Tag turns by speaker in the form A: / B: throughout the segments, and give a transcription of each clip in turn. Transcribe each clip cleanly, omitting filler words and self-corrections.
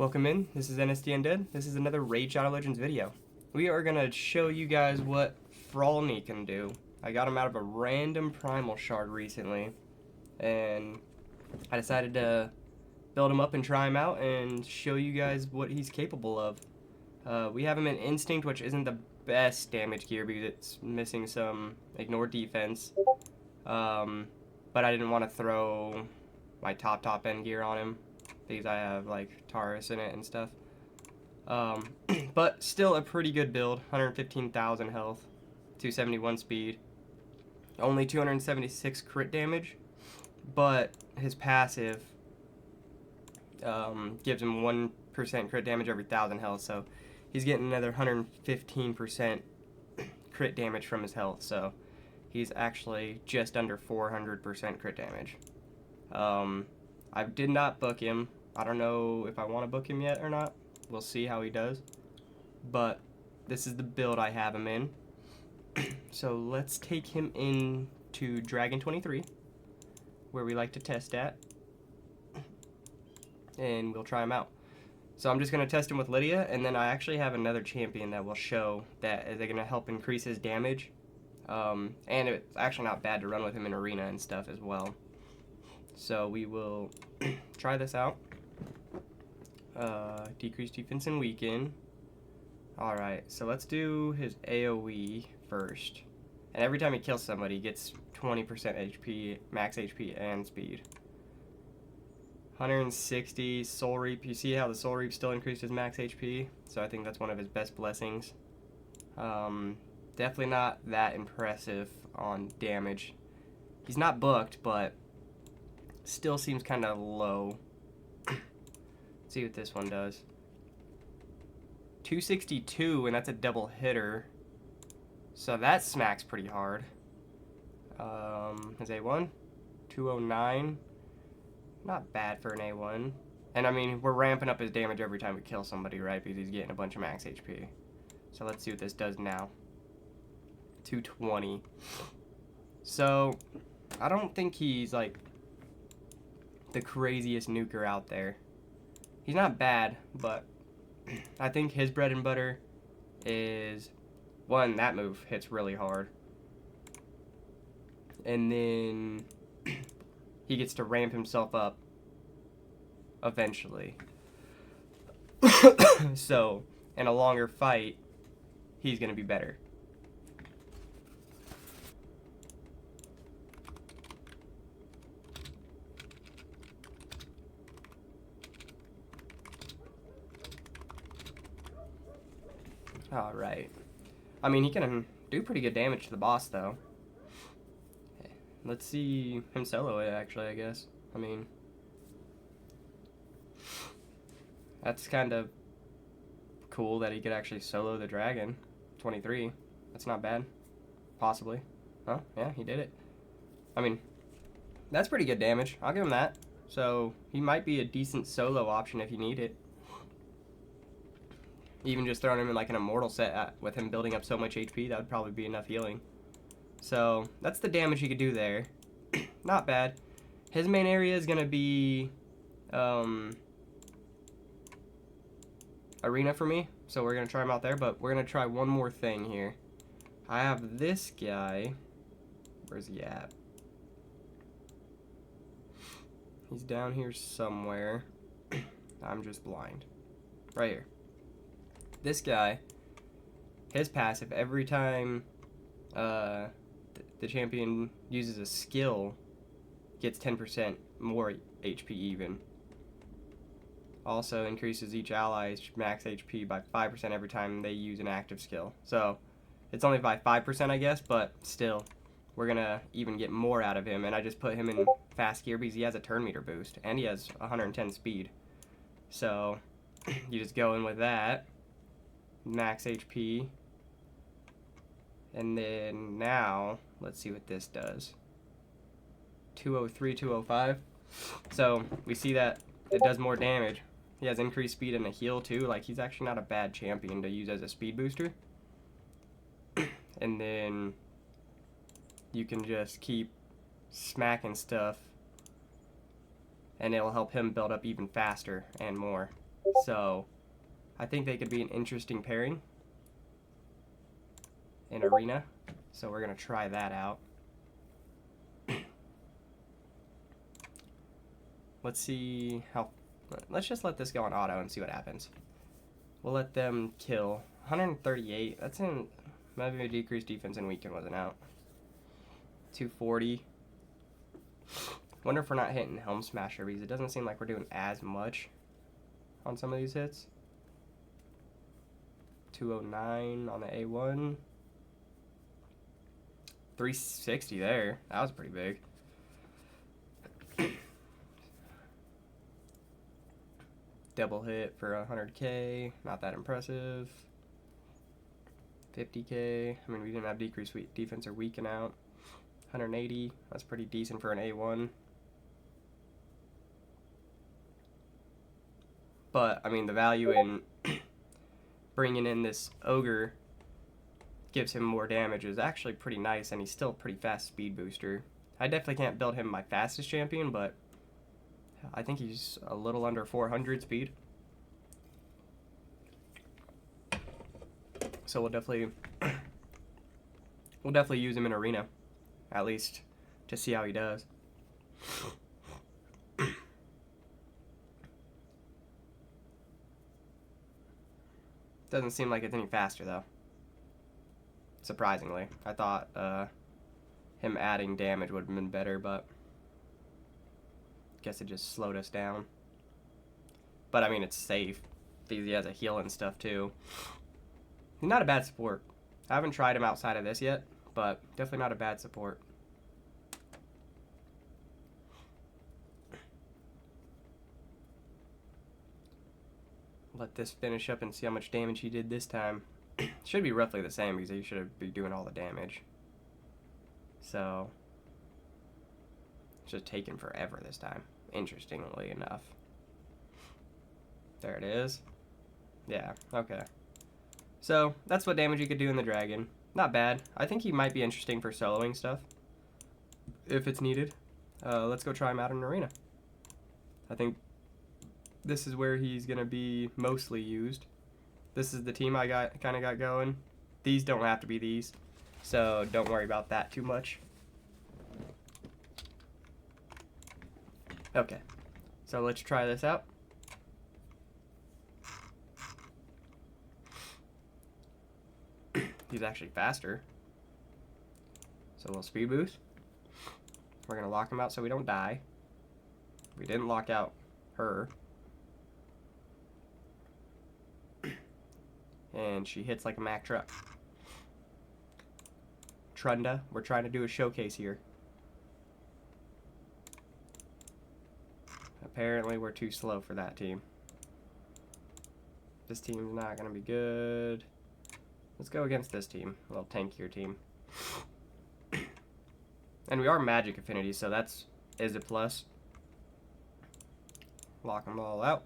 A: Welcome in, this is NSD Undead. This is another Raid Shadow Legends video. We are going to show you guys what Frolni can do. I got him out of a random primal shard recently, and I decided to build him up and try him out and show you guys what he's capable of. We have him in Instinct, which isn't the best damage gear because it's missing some ignore defense, but I didn't want to throw my top end gear on him because I have like Taurus in it and stuff. But still a pretty good build. 115,000 health, 271 speed, only 276 crit damage, but his passive gives him 1% crit damage every 1,000 health, so he's getting another 115% crit damage from his health, so he's actually just under 400% crit damage. I did not book him. I don't know if I want to book him yet or not. We'll see how he does. But this is the build I have him in. So let's take him into Dragon 23, where we like to test at. And we'll try him out. So I'm just going to test him with Lydia, and then I actually have another champion that will show that they're going to help increase his damage. And it's actually not bad to run with him in arena and stuff as well. So we will try this out. Decrease defense and weaken. Alright, so let's do his AoE first. And every time he kills somebody, he gets 20% HP, max HP, and speed. 160 Soul Reap. You see how the Soul Reap still increased his max HP? So I think that's one of his best blessings. Definitely not that impressive on damage. He's not booked, but still seems kind of low. See what this one does. 262, and that's a double hitter. So that smacks pretty hard. His A1, 209. Not bad for an A1. And I mean, we're ramping up his damage every time we kill somebody, right? Because he's getting a bunch of max HP. So let's see what this does now. 220. So I don't think he's like the craziest nuker out there. He's not bad, but I think his bread and butter is, one, that move hits really hard, and then he gets to ramp himself up eventually. So in a longer fight, he's going to be better. Alright. I mean, he can do pretty good damage to the boss, though. Let's see him solo it, actually, I guess. I mean, that's kind of cool that he could actually solo the dragon. 23. That's not bad. Possibly. Huh? Yeah, he did it. I mean, that's pretty good damage. I'll give him that. So, he might be a decent solo option if you need it. Even just throwing him in like an immortal set with him building up so much HP, that would probably be enough healing. So that's the damage he could do there. Not bad. His main area is going to be arena for me, so we're going to try him out there, but we're going to try one more thing here. I have this guy. Where's he at? He's down here somewhere. I'm just blind. Right here. This guy, his passive, every time the champion uses a skill, gets 10% more HP even. Also increases each ally's max HP by 5% every time they use an active skill. So it's only by 5%, I guess, but still, we're going to even get more out of him. And I just put him in fast gear because he has a turn meter boost, and he has 110 speed. So you just go in with that. Max HP, and then now let's see what this does. 203, 205. So we see that it does more damage. He has increased speed and a heal too. Like, he's actually not a bad champion to use as a speed booster. And then you can just keep smacking stuff, and it'll help him build up even faster and more. So I think they could be an interesting pairing in Arena. So we're going to try that out. Let's see how... Let's just let this go on auto and see what happens. We'll let them kill. 138. That's in... Maybe a decreased defense and weaken wasn't out. 240. Wonder if we're not hitting Helm Smasher because it doesn't seem like we're doing as much on some of these hits. 209 on the A1. 360 there. That was pretty big. Double hit for 100k. Not that impressive. 50k. I mean, we didn't have decreased defense or weaken out. 180. That's pretty decent for an A1. But, I mean, the value in bringing in this Ogre gives him more damage is actually pretty nice, and he's still a pretty fast speed booster. I definitely can't build him my fastest champion, but I think he's a little under 400 speed. So we'll definitely use him in Arena, at least to see how he does. Doesn't seem like it's any faster though. Surprisingly, I thought him adding damage would have been better, but guess it just slowed us down. But I mean, it's safe because he has a heal and stuff too. He's not a bad support. I haven't tried him outside of this yet, but definitely not a bad support. Let this finish up and see how much damage he did this time. Should be roughly the same because he should be doing all the damage. So, it's just taking forever this time, interestingly enough. There it is. Yeah, okay. So, that's what damage you could do in the dragon. Not bad. I think he might be interesting for soloing stuff, if it's needed. Let's go try him out in Arena. I think this is where he's going to be mostly used. This is the team I kind of got going. These don't have to be these, so don't worry about that too much. Okay, so let's try this out. He's actually faster. So a little speed boost. We're going to lock him out so we don't die. We didn't lock out her. And she hits like a Mack truck. Trunda, we're trying to do a showcase here. Apparently we're too slow for that team. This team's not going to be good. Let's go against this team, a little tankier team. And we are magic affinity, so that's is a plus. Lock them all out.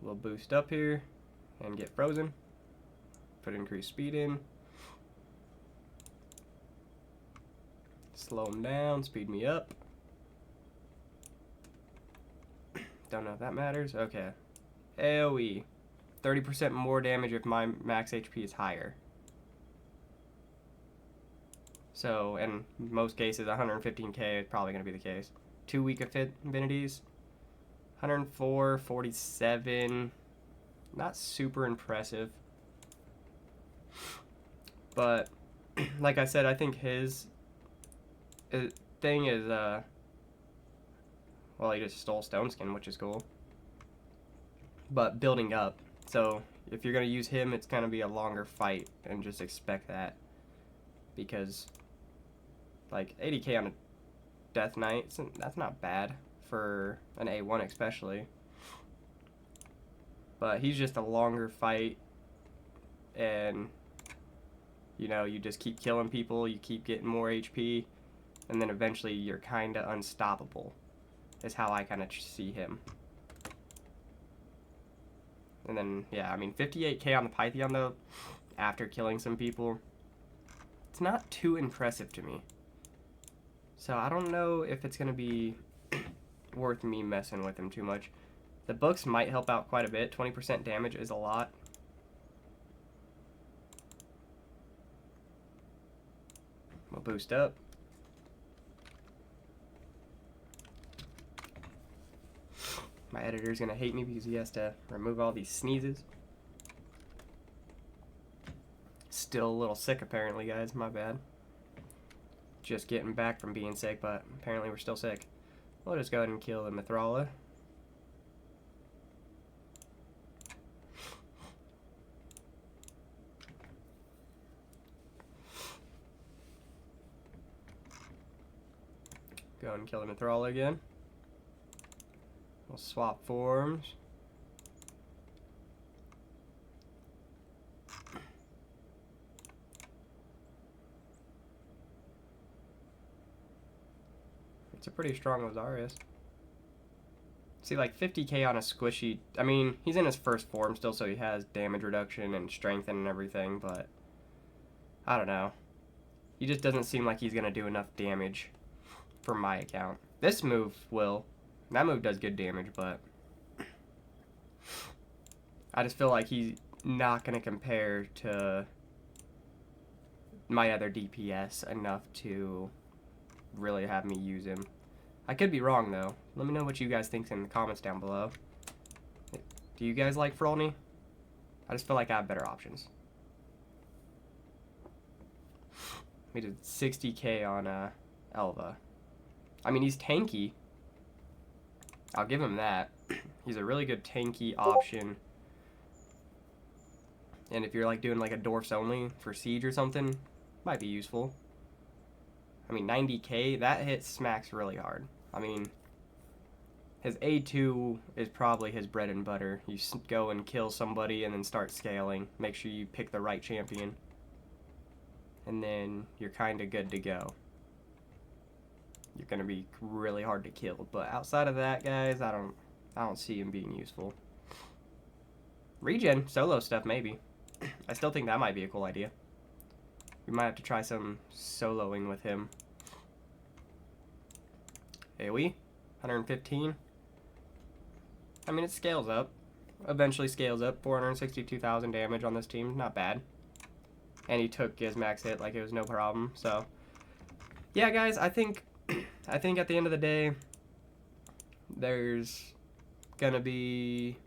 A: We'll boost up here and get frozen. Put increased speed in. Slow them down, speed me up. Don't know if that matters. Okay. AoE. 30% more damage if my max HP is higher. So, in most cases, 115k is probably going to be the case. 2 weak affinities. 104, 47. Not super impressive. But, like I said, I think his thing is, well, he just stole Stone Skin, which is cool. But building up. So, if you're going to use him, it's going to be a longer fight, and just expect that. Because, like, 80k on a Death Knight, that's not bad for an A1 especially. But he's just a longer fight, and, you know, you just keep killing people, you keep getting more HP, and then eventually you're kind of unstoppable, is how I kind of see him. And then, yeah, I mean, 58k on the Pythion, though, after killing some people, it's not too impressive to me. So I don't know if it's going to be worth me messing with him too much. The books might help out quite a bit. 20% damage is a lot. We'll boost up. My editor's gonna hate me because he has to remove all these sneezes. Still a little sick apparently, guys. My bad. Just getting back from being sick, but apparently we're still sick. We'll just go ahead and kill the Mithrala. Go ahead and kill the Mithrala again. We'll swap forms. It's a pretty strong Lazarus. See, like 50k on a squishy. I mean, he's in his first form still, so he has damage reduction and strength and everything, but I don't know. He just doesn't seem like he's going to do enough damage for my account. This move will. That move does good damage, but I just feel like he's not going to compare to my other DPS enough to really have me use him. I could be wrong, though. Let me know what you guys think in the comments down below. Do you guys like Frolni? I just feel like I have better options. We did 60k on Elva. I mean, he's tanky. I'll give him that. He's a really good tanky option. And if you're like doing like a dwarfs only for siege or something, might be useful. I mean, 90k, that hit smacks really hard. I mean, his A2 is probably his bread and butter. You go and kill somebody and then start scaling. Make sure you pick the right champion. And then you're kind of good to go. You're going to be really hard to kill. But outside of that, guys, I don't see him being useful. Regen, solo stuff, maybe. I still think that might be a cool idea. We might have to try some soloing with him. AoE, 115. I mean, it scales up. Eventually scales up. 462,000 damage on this team. Not bad. And he took his max hit like it was no problem. So, yeah, guys, I think at the end of the day, there's gonna be,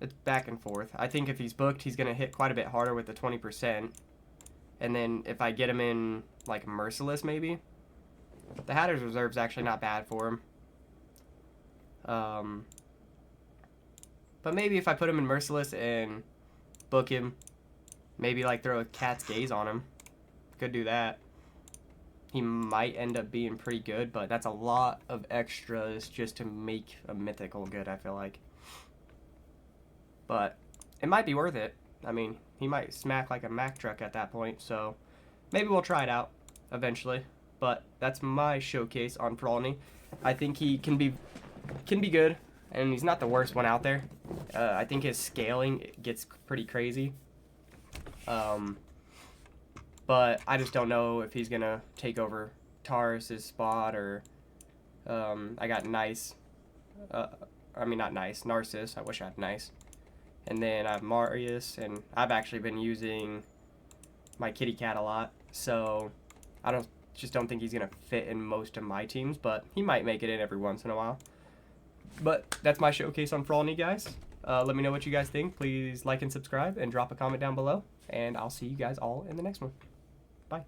A: it's back and forth. I think if he's booked, he's gonna hit quite a bit harder with the 20%. And then if I get him in like Merciless, maybe, the Hatter's Reserve's actually not bad for him. But maybe if I put him in Merciless and book him, maybe like throw a Cat's Gaze on him, could do that. He might end up being pretty good, but that's a lot of extras just to make a mythical good, I feel like. But it might be worth it. I mean, he might smack like a Mack truck at that point, so maybe we'll try it out eventually. But that's my showcase on Frolni. I think he can be good, and he's not the worst one out there. I think his scaling gets pretty crazy. But I just don't know if he's gonna take over Taurus's spot, or I got Nice. I mean, not Nice, Narcissus. I wish I had Nice. And then I have Marius, and I've actually been using my kitty cat a lot, so I just don't think he's gonna fit in most of my teams, but he might make it in every once in a while. But that's my showcase on Frolni, guys. Let me know what you guys think. Please like and subscribe and drop a comment down below, and I'll see you guys all in the next one. Bye.